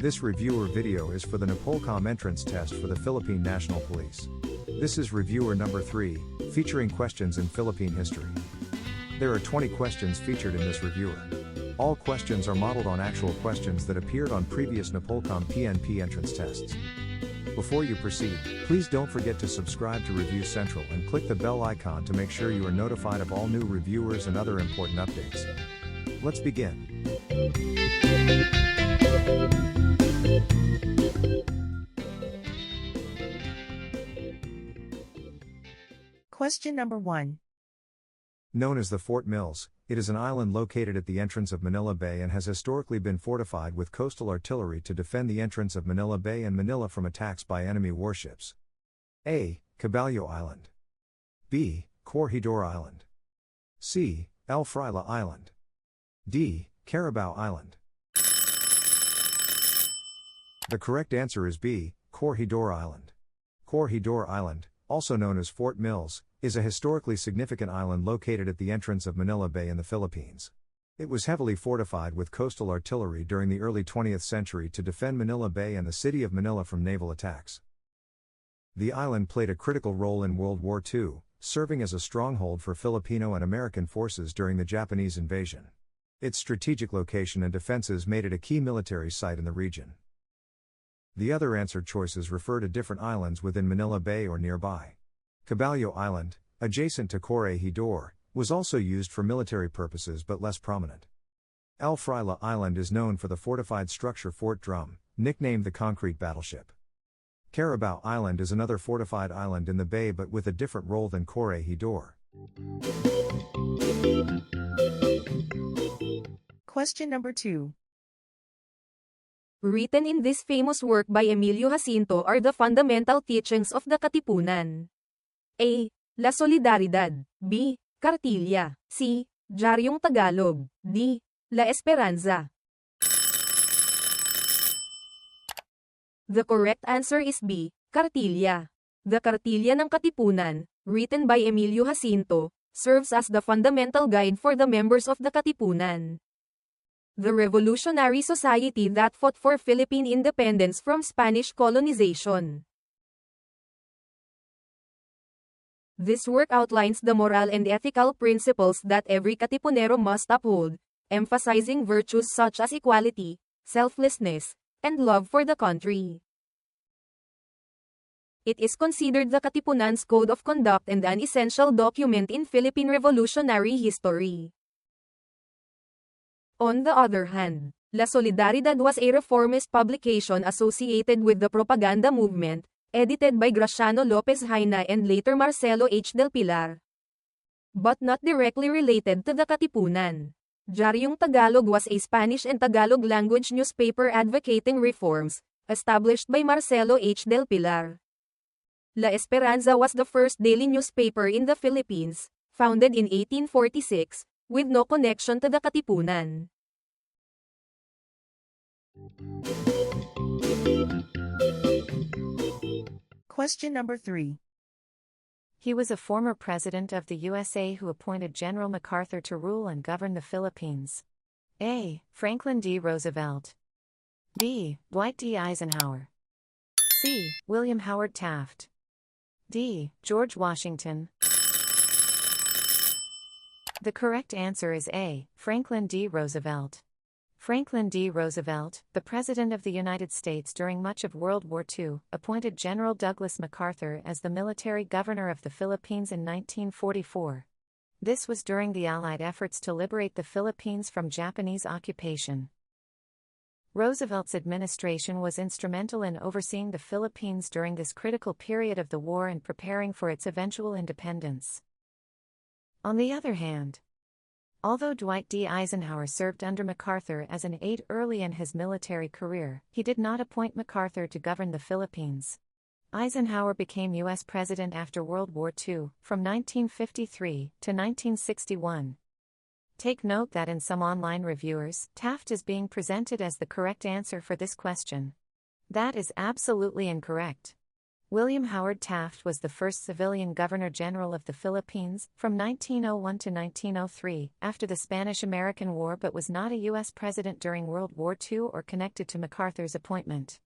This reviewer video is for the NAPOLCOM entrance test for the Philippine National Police. This is reviewer number 3, featuring questions in Philippine history. There are 20 questions featured in this reviewer. All questions are modeled on actual questions that appeared on previous NAPOLCOM PNP entrance tests. Before you proceed, please don't forget to subscribe to Review Central and click the bell icon to make sure you are notified of all new reviewers and other important updates. Let's begin. Question number 1. Known as the Fort Mills, it is an island located at the entrance of Manila Bay and has historically been fortified with coastal artillery to defend the entrance of Manila Bay and Manila from attacks by enemy warships. A. Caballo Island. B. Corregidor Island. C. El Fraile Island. D. Carabao Island. The correct answer is B. Corregidor Island. Corregidor Island, also known as Fort Mills, is a historically significant island located at the entrance of Manila Bay in the Philippines. It was heavily fortified with coastal artillery during the early 20th century to defend Manila Bay and the city of Manila from naval attacks. The island played a critical role in World War II, serving as a stronghold for Filipino and American forces during the Japanese invasion. Its strategic location and defenses made it a key military site in the region. The other answered choices refer to different islands within Manila Bay or nearby. Caballo Island, adjacent to Corregidor, was also used for military purposes but less prominent. El Fraile Island is known for the fortified structure Fort Drum, nicknamed the Concrete Battleship. Carabao Island is another fortified island in the bay but with a different role than Corregidor. Question number 2. Written in this famous work by Emilio Jacinto are the fundamental teachings of the Katipunan. A. La Solidaridad. B. Cartilla. C. Diaryong Tagalog. D. La Esperanza. The correct answer is B. Cartilla. The Cartilla ng Katipunan, written by Emilio Jacinto, serves as the fundamental guide for the members of the Katipunan, the revolutionary society that fought for Philippine independence from Spanish colonization. This work outlines the moral and ethical principles that every Katipunero must uphold, emphasizing virtues such as equality, selflessness, and love for the country. It is considered the Katipunan's code of conduct and an essential document in Philippine revolutionary history. On the other hand, La Solidaridad was a reformist publication associated with the propaganda movement, edited by Graciano Lopez Jaina and later Marcelo H. del Pilar, but not directly related to the Katipunan. Diaryong Tagalog was a Spanish and Tagalog language newspaper advocating reforms, established by Marcelo H. del Pilar. La Esperanza was the first daily newspaper in the Philippines, founded in 1846, with no connection to the Katipunan. Question number 3. He was a former president of the USA who appointed General MacArthur to rule and govern the Philippines. A. Franklin D. Roosevelt. B. Dwight D. Eisenhower. C. William Howard Taft. D. George Washington. The correct answer is A. Franklin D. Roosevelt. Franklin D. Roosevelt, the President of the United States during much of World War II, appointed General Douglas MacArthur as the military governor of the Philippines in 1944. This was during the Allied efforts to liberate the Philippines from Japanese occupation. Roosevelt's administration was instrumental in overseeing the Philippines during this critical period of the war and preparing for its eventual independence. On the other hand, although Dwight D. Eisenhower served under MacArthur as an aide early in his military career, he did not appoint MacArthur to govern the Philippines. Eisenhower became U.S. President after World War II, from 1953 to 1961. Take note that in some online reviewers, Taft is being presented as the correct answer for this question. That is absolutely incorrect. William Howard Taft was the first civilian governor-general of the Philippines from 1901 to 1903 after the Spanish-American War, but was not a U.S. president during World War II or connected to MacArthur's appointment.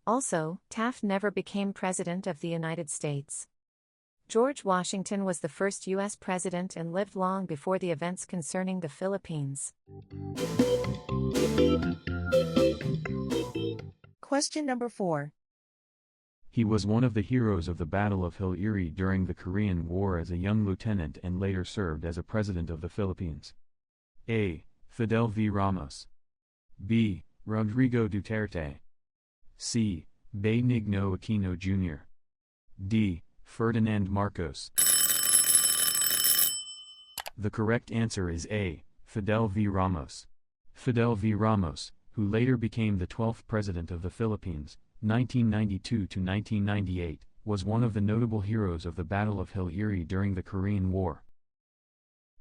Also, Taft never became president of the United States. George Washington was the first U.S. president and lived long before the events concerning the Philippines. Question number 4. He was one of the heroes of the Battle of Hill Erie during the Korean War as a young lieutenant and later served as a president of the Philippines. A. Fidel V. Ramos. B. Rodrigo Duterte. C. Benigno Aquino Jr. D. Ferdinand Marcos. The correct answer is A. Fidel V. Ramos. Fidel V. Ramos, who later became the 12th president of the Philippines, 1992 to 1998, was one of the notable heroes of the Battle of Hill Erie during the Korean War.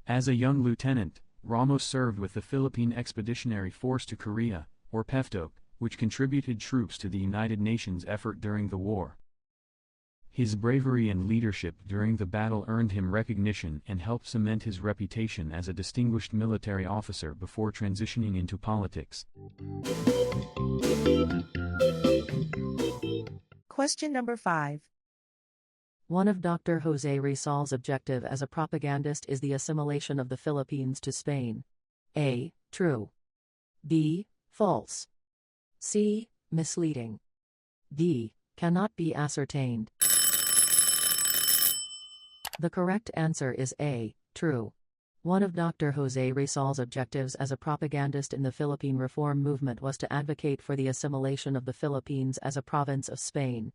As a young lieutenant, Ramos served with the Philippine Expeditionary Force to Korea, or PEFTOK, which contributed troops to the United Nations effort during the war. His bravery and leadership during the battle earned him recognition and helped cement his reputation as a distinguished military officer before transitioning into politics. Question number 5. One of Dr. Jose Rizal's objective as a propagandist is the assimilation of the Philippines to Spain. A. True. B. False. C. Misleading. D. Cannot be ascertained. The correct answer is A. True. One of Dr. Jose Rizal's objectives as a propagandist in the Philippine reform movement was to advocate for the assimilation of the Philippines as a province of Spain.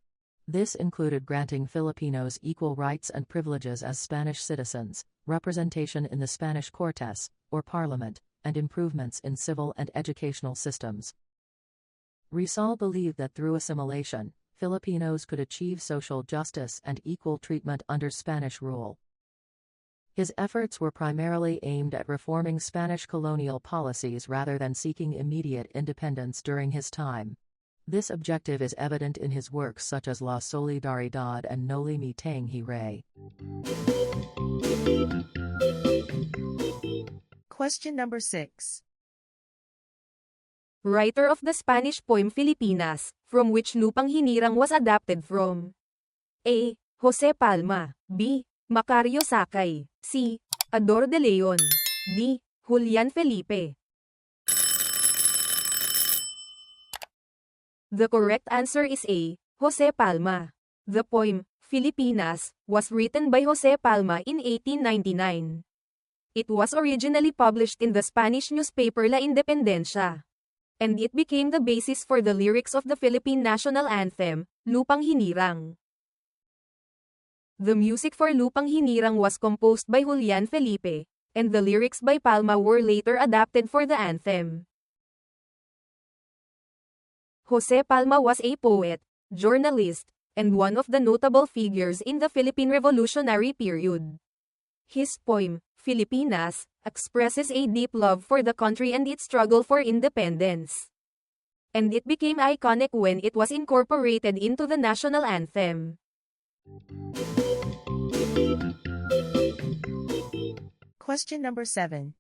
This included granting Filipinos equal rights and privileges as Spanish citizens, representation in the Spanish Cortes, or Parliament, and improvements in civil and educational systems. Rizal believed that through assimilation, Filipinos could achieve social justice and equal treatment under Spanish rule. His efforts were primarily aimed at reforming Spanish colonial policies rather than seeking immediate independence during his time. This objective is evident in his works such as La Solidaridad and Noli Me Tangere Rey. Question number 6. Writer of the Spanish poem Filipinas, from which Lupang Hinirang was adapted from. A. Jose Palma. B. Macario Sakay. C. Ador de Leon. D. Julian Felipe. The correct answer is A. Jose Palma. The poem, Filipinas, was written by Jose Palma in 1899. It was originally published in the Spanish newspaper La Independencia. And it became the basis for the lyrics of the Philippine national anthem, Lupang Hinirang. The music for Lupang Hinirang was composed by Julian Felipe, and the lyrics by Palma were later adapted for the anthem. Jose Palma was a poet, journalist, and one of the notable figures in the Philippine Revolutionary period. His poem, Filipinas, expresses a deep love for the country and its struggle for independence. And it became iconic when it was incorporated into the national anthem. Question number 7.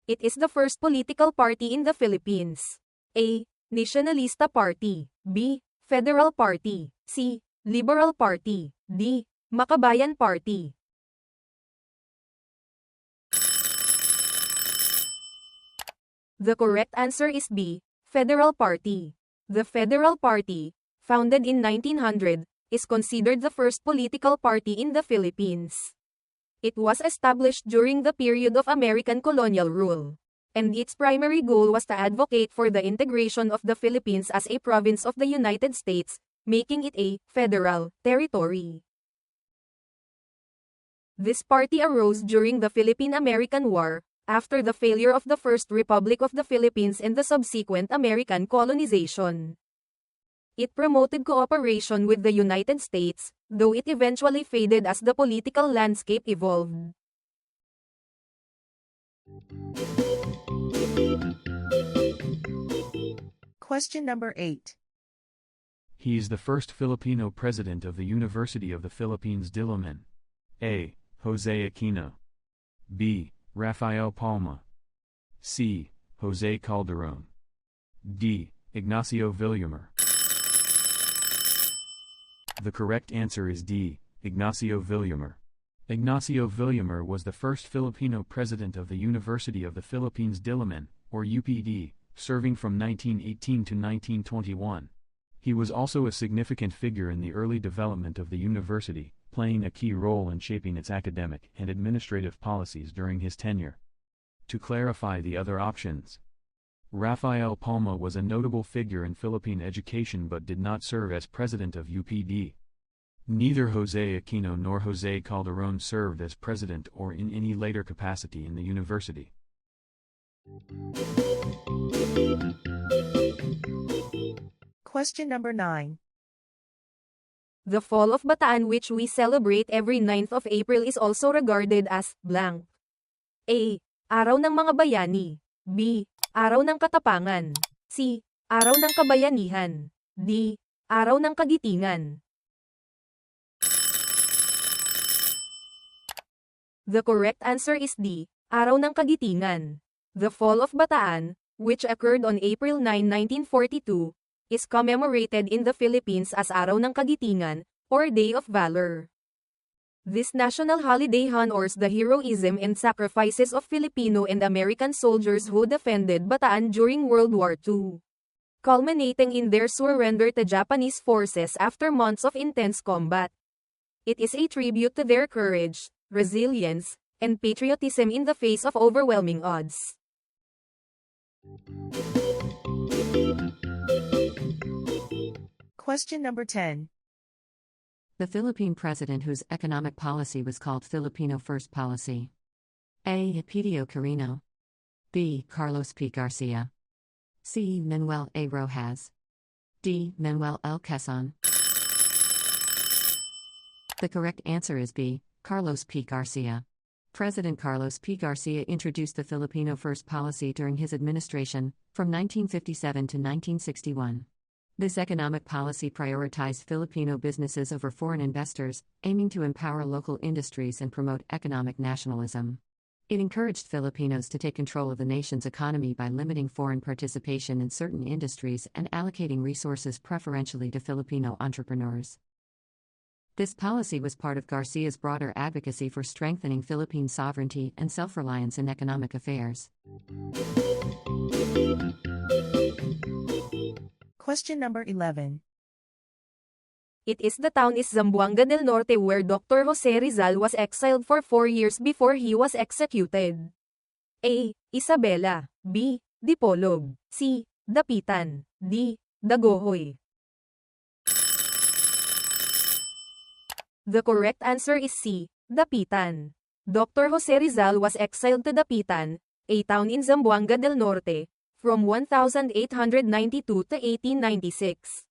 It is the first political party in the Philippines. A. Nacionalista Party. B. Federal Party. C. Liberal Party. D. Makabayan Party. The correct answer is B. Federal Party. The Federal Party, founded in 1900, is considered the first political party in the Philippines. It was established during the period of American colonial rule, and its primary goal was to advocate for the integration of the Philippines as a province of the United States, making it a federal territory. This party arose during the Philippine-American War, after the failure of the First Republic of the Philippines and the subsequent American colonization. It promoted cooperation with the United States, though it eventually faded as the political landscape evolved. Question number 8. He is the first Filipino president of the University of the Philippines Diliman. A. Jose Aquino. B. Rafael Palma. C. Jose Calderon. D. Ignacio Villamor. The correct answer is D. Ignacio Villamor. Ignacio Villamor was the first Filipino president of the University of the Philippines Diliman, or UPD, serving from 1918 to 1921. He was also a significant figure in the early development of the university, playing a key role in shaping its academic and administrative policies during his tenure. To clarify the other options, Rafael Palma was a notable figure in Philippine education but did not serve as president of UPD. Neither Jose Aquino nor Jose Calderon served as president or in any later capacity in the university. Question number 9. The fall of Bataan, which we celebrate every 9th of April, is also regarded as blank. A. Araw ng mga bayani. B. Araw ng katapangan. C. Araw ng kabayanihan. D. Araw ng kagitingan. The correct answer is D. Araw ng kagitingan. The fall of Bataan, which occurred on April 9, 1942, is commemorated in the Philippines as Araw ng Kagitingan, or Day of Valor. This national holiday honors the heroism and sacrifices of Filipino and American soldiers who defended Bataan during World War II, culminating in their surrender to Japanese forces after months of intense combat. It is a tribute to their courage, resilience, and patriotism in the face of overwhelming odds. Question number 10. The Philippine president whose economic policy was called Filipino First Policy. A. Epidio Carino. B. Carlos P. Garcia. C. Manuel A. Rojas. D. Manuel L. Quezon. The correct answer is B. Carlos P. Garcia. President Carlos P. Garcia introduced the Filipino First Policy during his administration, from 1957 to 1961. This economic policy prioritized Filipino businesses over foreign investors, aiming to empower local industries and promote economic nationalism. It encouraged Filipinos to take control of the nation's economy by limiting foreign participation in certain industries and allocating resources preferentially to Filipino entrepreneurs. This policy was part of Garcia's broader advocacy for strengthening Philippine sovereignty and self-reliance in economic affairs. Question number 11. It is the town is Zamboanga del Norte where Dr. Jose Rizal was exiled for 4 years before he was executed. A. Isabela. B. Dipolog. C. Dapitan. D. Dagohoy. The correct answer is C. Dapitan. Dr. Jose Rizal was exiled to Dapitan, a town in Zamboanga del Norte, from 1892 to 1896.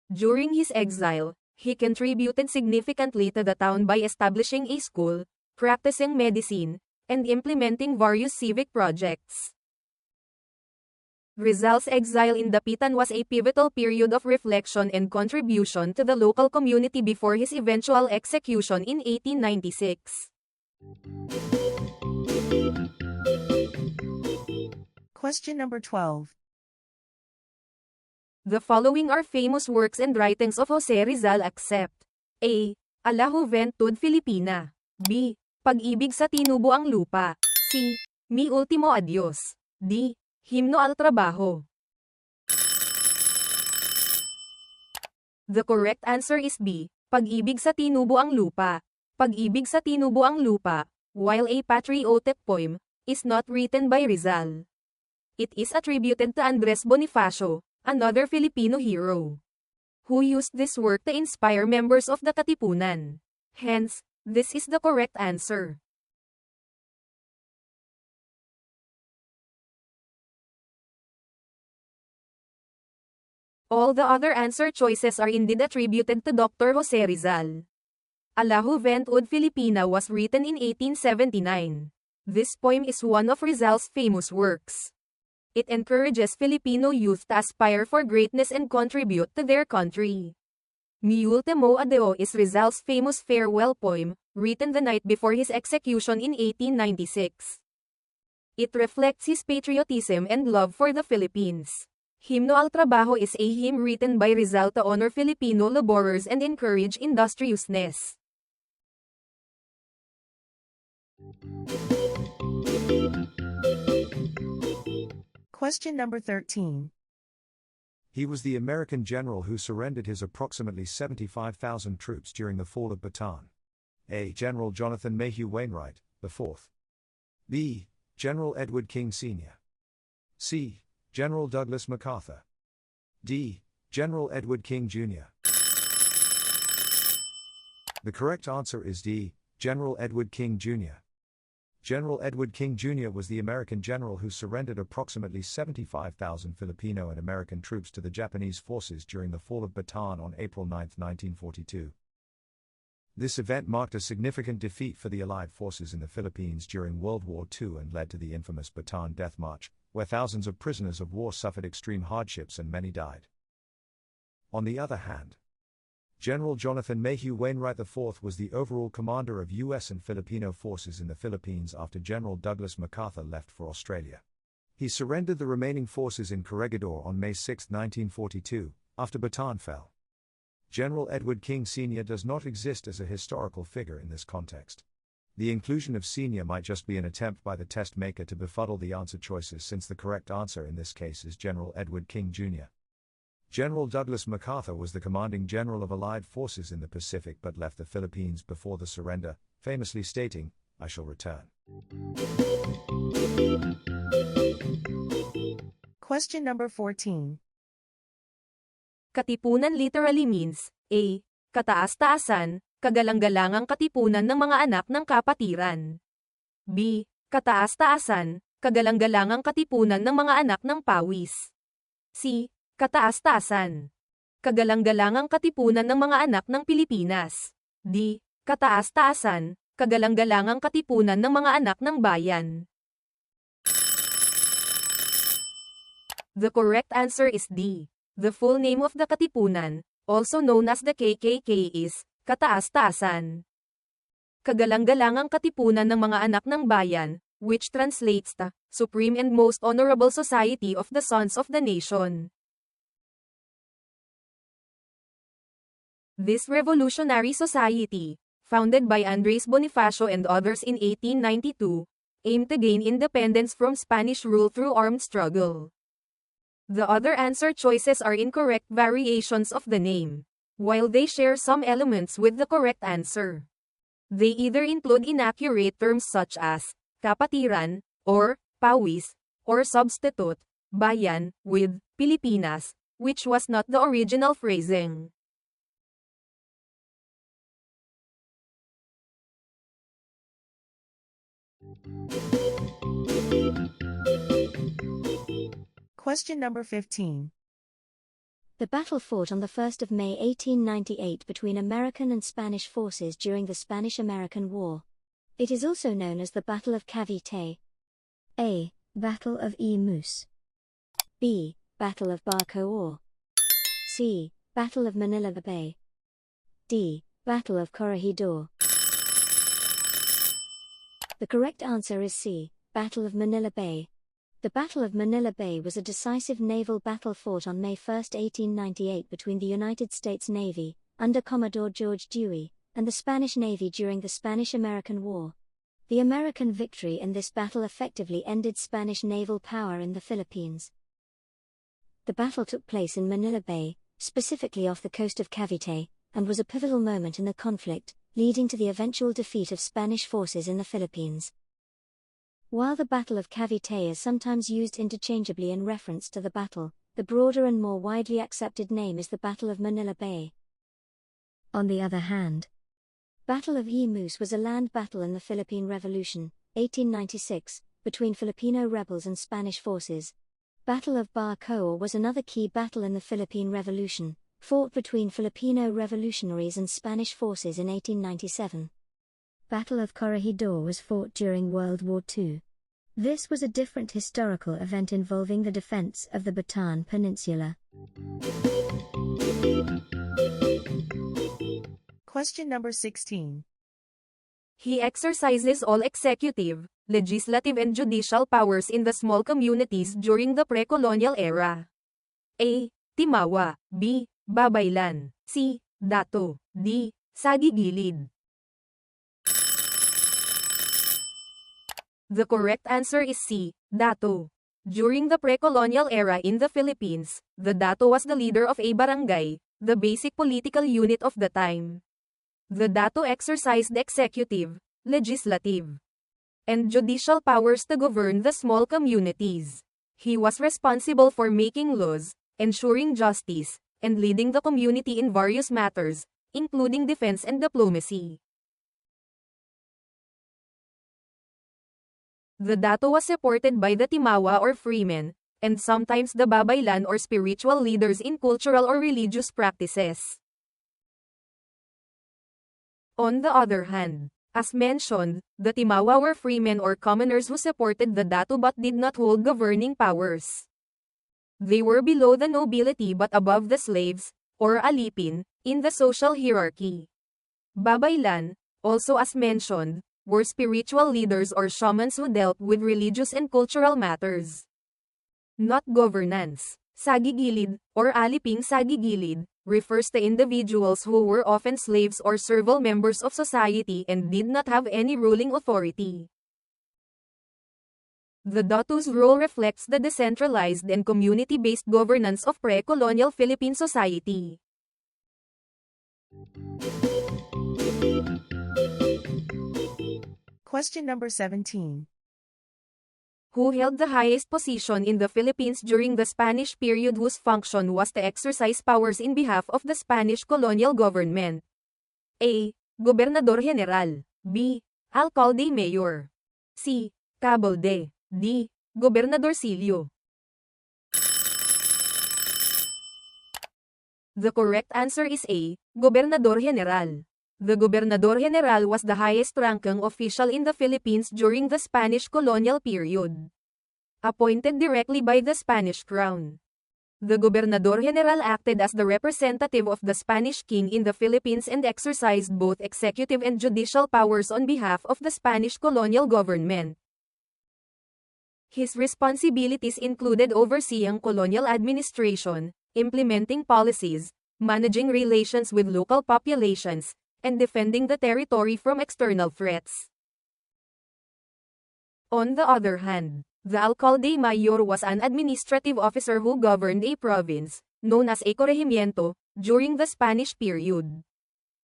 During his exile, he contributed significantly to the town by establishing a school, practicing medicine, and implementing various civic projects. Rizal's exile in Dapitan was a pivotal period of reflection and contribution to the local community before his eventual execution in 1896. Question number 12. The following are famous works and writings of Jose Rizal except A. A la Juventud Filipina. B. Pag-ibig sa tinubo ang lupa. C. Mi Ultimo Adios. D. Himno al Trabajo. The correct answer is B. Pag-ibig sa tinubo ang lupa. Pag-ibig sa tinubo ang lupa, while a patriotic poem, is not written by Rizal. It is attributed to Andres Bonifacio, another Filipino hero, who used this work to inspire members of the Katipunan. Hence, this is the correct answer. All the other answer choices are indeed attributed to Dr. Jose Rizal. A la Juventud Filipina was written in 1879. This poem is one of Rizal's famous works. It encourages Filipino youth to aspire for greatness and contribute to their country. Mi ultimo adeo is Rizal's famous farewell poem, written the night before his execution in 1896. It reflects his patriotism and love for the Philippines. Himno al Trabajo is a hymn written by Rizal to honor Filipino laborers and encourage industriousness. Question number 13. He was the American general who surrendered his approximately 75,000 troops during the fall of Bataan. A. General Jonathan Mayhew Wainwright, IV. B. General Edward King Sr. C. General Douglas MacArthur. D. General Edward King Jr. The correct answer is D. General Edward King Jr. General Edward King Jr. was the American general who surrendered approximately 75,000 Filipino and American troops to the Japanese forces during the fall of Bataan on April 9, 1942. This event marked a significant defeat for the Allied forces in the Philippines during World War II and led to the infamous Bataan Death March, where thousands of prisoners of war suffered extreme hardships and many died. On the other hand, General Jonathan Mayhew Wainwright IV was the overall commander of U.S. and Filipino forces in the Philippines after General Douglas MacArthur left for Australia. He surrendered the remaining forces in Corregidor on May 6, 1942, after Bataan fell. General Edward King Sr. does not exist as a historical figure in this context. The inclusion of Sr. might just be an attempt by the test maker to befuddle the answer choices, since the correct answer in this case is General Edward King Jr. General Douglas MacArthur was the commanding general of Allied forces in the Pacific but left the Philippines before the surrender, famously stating, "I shall return." Question number 14. Katipunan literally means A. Kataas-taasan, kagalang-galangang katipunan ng mga anak ng kapatiran. B. Kataas-taasan, kagalang-galangang katipunan ng mga anak ng pawis. C. Kataas-taasan, kagalang-galangang katipunan ng mga anak ng Pilipinas. D. Kataas-taasan, kagalang-galangang katipunan ng mga anak ng bayan. The correct answer is D. The full name of the Katipunan, also known as the KKK, is Kataas-taasan, kagalang-galangang katipunan ng mga anak ng bayan, which translates to Supreme and Most Honorable Society of the Sons of the Nation. This revolutionary society, founded by Andres Bonifacio and others in 1892, aimed to gain independence from Spanish rule through armed struggle. The other answer choices are incorrect variations of the name, while they share some elements with the correct answer. They either include inaccurate terms such as kapatiran, or pawis, or substitute bayan with Pilipinas, which was not the original phrasing. Question number 15. The battle fought on the 1st of May 1898 between American and Spanish forces during the Spanish-American War. It is also known as the Battle of Cavite. A. Battle of Moose. B. Battle of Bacoor. C. Battle of Manila Bay. D. Battle of Corregidor. The correct answer is C. Battle of Manila Bay. The Battle of Manila Bay was a decisive naval battle fought on May 1, 1898 between the United States Navy, under Commodore George Dewey, and the Spanish Navy during the Spanish-American War. The American victory in this battle effectively ended Spanish naval power in the Philippines. The battle took place in Manila Bay, specifically off the coast of Cavite, and was a pivotal moment in the conflict, leading to the eventual defeat of Spanish forces in the Philippines. While the Battle of Cavite is sometimes used interchangeably in reference to the battle, the broader and more widely accepted name is the Battle of Manila Bay. On the other hand, Battle of Moose was a land battle in the Philippine Revolution, 1896, between Filipino rebels and Spanish forces. Battle of Bacoor was another key battle in the Philippine Revolution, fought between Filipino revolutionaries and Spanish forces in 1897. Battle of Corregidor was fought during World War II. This was a different historical event involving the defense of the Bataan Peninsula. Question number 16. He exercises all executive, legislative and judicial powers in the small communities during the pre-colonial era. A. Timawa. B. Babaylan. C. Dato. D. Sagigilid. The correct answer is C. Dato. During the pre-colonial era in the Philippines, the Dato was the leader of a barangay, the basic political unit of the time. The Dato exercised the executive, legislative, and judicial powers to govern the small communities. He was responsible for making laws, ensuring justice, and leading the community in various matters, including defense and diplomacy. The Dato was supported by the Timawa or freemen, and sometimes the Babaylan or spiritual leaders in cultural or religious practices. On the other hand, as mentioned, the Timawa were freemen or commoners who supported the Dato but did not hold governing powers. They were below the nobility but above the slaves, or alipin, in the social hierarchy. Babaylan, also as mentioned, were spiritual leaders or shamans who dealt with religious and cultural matters, not governance. Sagigilid, or aliping sagigilid, refers to individuals who were often slaves or servile members of society and did not have any ruling authority. The Dato's role reflects the decentralized and community-based governance of pre-colonial Philippine society. Question number 17. Who held the highest position in the Philippines during the Spanish period whose function was to exercise powers in behalf of the Spanish colonial government? A. Gobernador General. B. Alcalde Mayor. C. Cabilde. D. Gobernadorcillo. The correct answer is A. Gobernador General. The Gobernador General was the highest-ranking official in the Philippines during the Spanish colonial period, appointed directly by the Spanish crown. The Gobernador General acted as the representative of the Spanish king in the Philippines and exercised both executive and judicial powers on behalf of the Spanish colonial government. His responsibilities included overseeing colonial administration, implementing policies, managing relations with local populations, and defending the territory from external threats. On the other hand, the Alcalde Mayor was an administrative officer who governed a province, known as a corregimiento, during the Spanish period.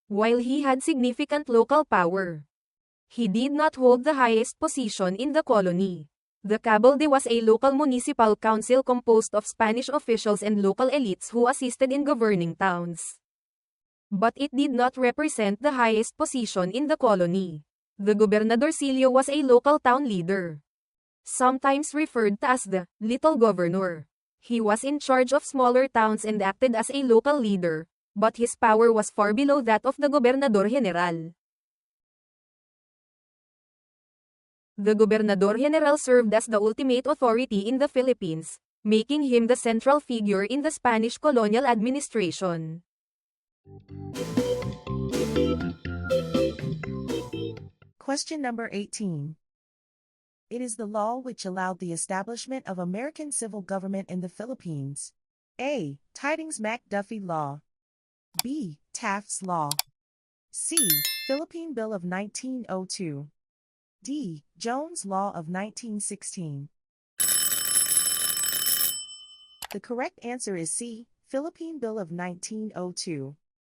While he had significant local power, he did not hold the highest position in the colony. The Cabilde was a local municipal council composed of Spanish officials and local elites who assisted in governing towns, but it did not represent the highest position in the colony. The Gobernadorcillo was a local town leader, sometimes referred to as the Little Governor. He was in charge of smaller towns and acted as a local leader, but his power was far below that of the Gobernador General. The Gobernador General served as the ultimate authority in the Philippines, making him the central figure in the Spanish colonial administration. Question number 18. It is the law which allowed the establishment of American civil government in the Philippines. A. Tydings-McDuffie Law. B. Taft's Law. C. Philippine Bill of 1902. D. Jones Law of 1916. The correct answer is C. Philippine Bill of 1902.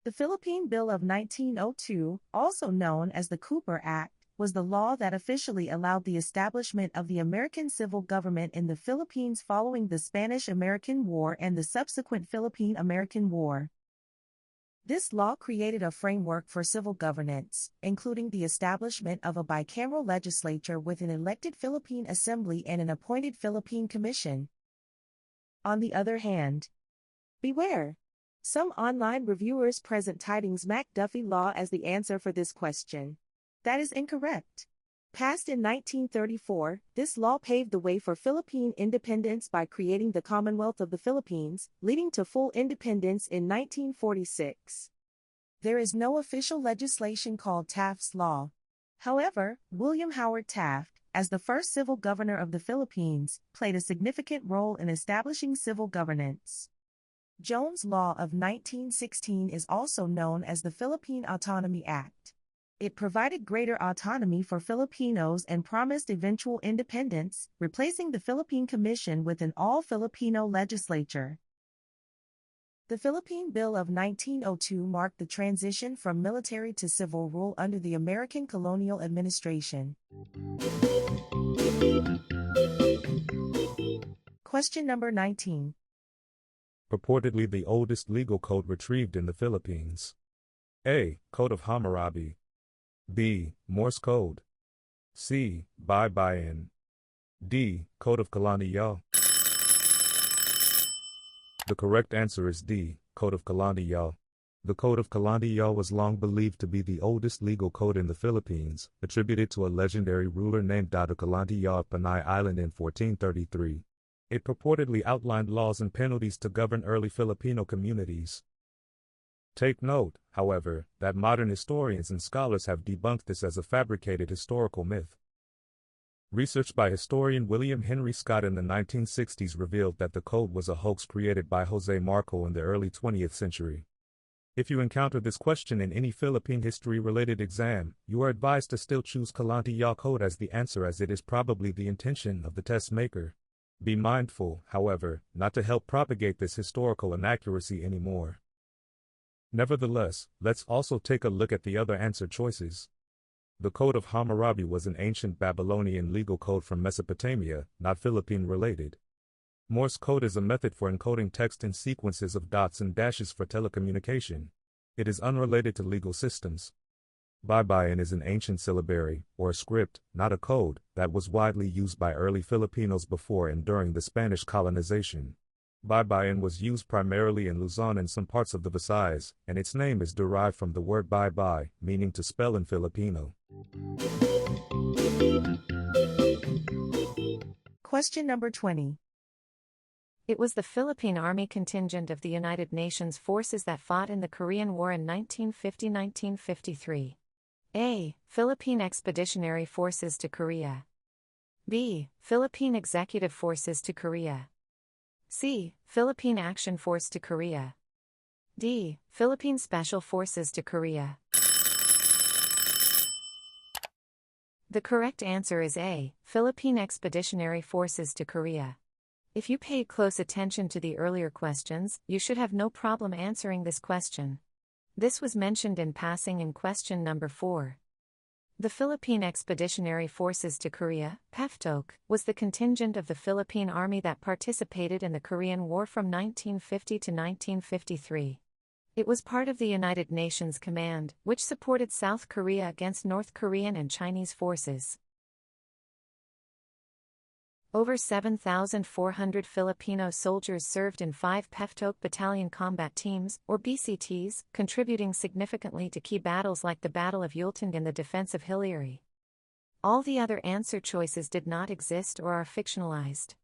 The Philippine Bill of 1902, also known as the Cooper Act, was the law that officially allowed the establishment of the American civil government in the Philippines following the Spanish-American War and the subsequent Philippine-American War. This law created a framework for civil governance, including the establishment of a bicameral legislature with an elected Philippine Assembly and an appointed Philippine Commission. On the other hand, beware! Some online reviewers present Tydings-McDuffie Law as the answer for this question. That is incorrect. Passed in 1934, this law paved the way for Philippine independence by creating the Commonwealth of the Philippines, leading to full independence in 1946. There is no official legislation called Taft's Law. However, William Howard Taft, as the first civil governor of the Philippines, played a significant role in establishing civil governance. Jones Law of 1916 is also known as the Philippine Autonomy Act. It provided greater autonomy for Filipinos and promised eventual independence, replacing the Philippine Commission with an all-Filipino legislature. The Philippine Bill of 1902 marked the transition from military to civil rule under the American colonial administration. Question number 19. Purportedly the oldest legal code retrieved in the Philippines. A. Code of Hammurabi. B. Morse code. C. Bataan. D. Code of Colonial. The correct answer is D. Code of Colonial. The Code of Colonial was long believed to be the oldest legal code in the Philippines, attributed to a legendary ruler named Dado Colonial of Panay Island in 1433. It purportedly outlined laws and penalties to govern early Filipino communities. Take note, however, that modern historians and scholars have debunked this as a fabricated historical myth. Research by historian William Henry Scott in the 1960s revealed that the code was a hoax created by Jose Marco in the early 20th century. If you encounter this question in any Philippine history-related exam, you are advised to still choose Colonial Code as the answer, as it is probably the intention of the test maker. Be mindful, however, not to help propagate this historical inaccuracy anymore. Nevertheless, let's also take a look at the other answer choices. The Code of Hammurabi was an ancient Babylonian legal code from Mesopotamia, not Philippine-related. Morse code is a method for encoding text in sequences of dots and dashes for telecommunication. It is unrelated to legal systems. Bataan is an ancient syllabary, or a script, not a code, that was widely used by early Filipinos before and during the Spanish colonization. Bataan was used primarily in Luzon and some parts of the Visayas, and its name is derived from the word bye-bye, meaning to spell in Filipino. Question number 20. It was the Philippine Army contingent of the United Nations forces that fought in the Korean War in 1950-1953. A. Philippine Expeditionary Forces to Korea. B. Philippine Executive Forces to Korea. C. Philippine Action Force to Korea. D. Philippine Special Forces to Korea. The correct answer is A. Philippine Expeditionary Forces to Korea. If you paid close attention to the earlier questions, you should have no problem answering this question. This was mentioned in passing in question number 4. The Philippine Expeditionary Forces to Korea, PEFTOK, was the contingent of the Philippine Army that participated in the Korean War from 1950 to 1953. It was part of the United Nations Command, which supported South Korea against North Korean and Chinese forces. Over 7,400 Filipino soldiers served in 5 PEFTOK Battalion Combat Teams, or BCTs, contributing significantly to key battles like the Battle of Yueltong and the defense of Hillary. All the other answer choices did not exist or are fictionalized.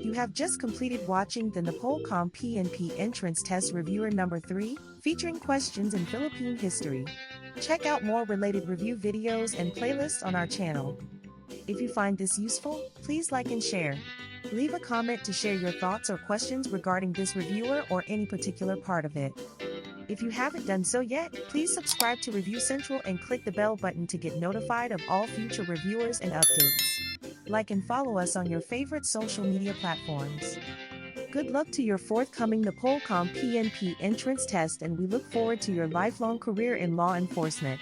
You have just completed watching the NAPOLCOM PNP Entrance Test Reviewer number 3, featuring questions in Philippine history. Check out more related review videos and playlists on our channel. If you find this useful, please like and share. Leave a comment to share your thoughts or questions regarding this reviewer or any particular part of it. If you haven't done so yet, please subscribe to Review Central and click the bell button to get notified of all future reviewers and updates. Like and follow us on your favorite social media platforms. Good luck to your forthcoming NAPOLCOM PNP entrance test, and we look forward to your lifelong career in law enforcement.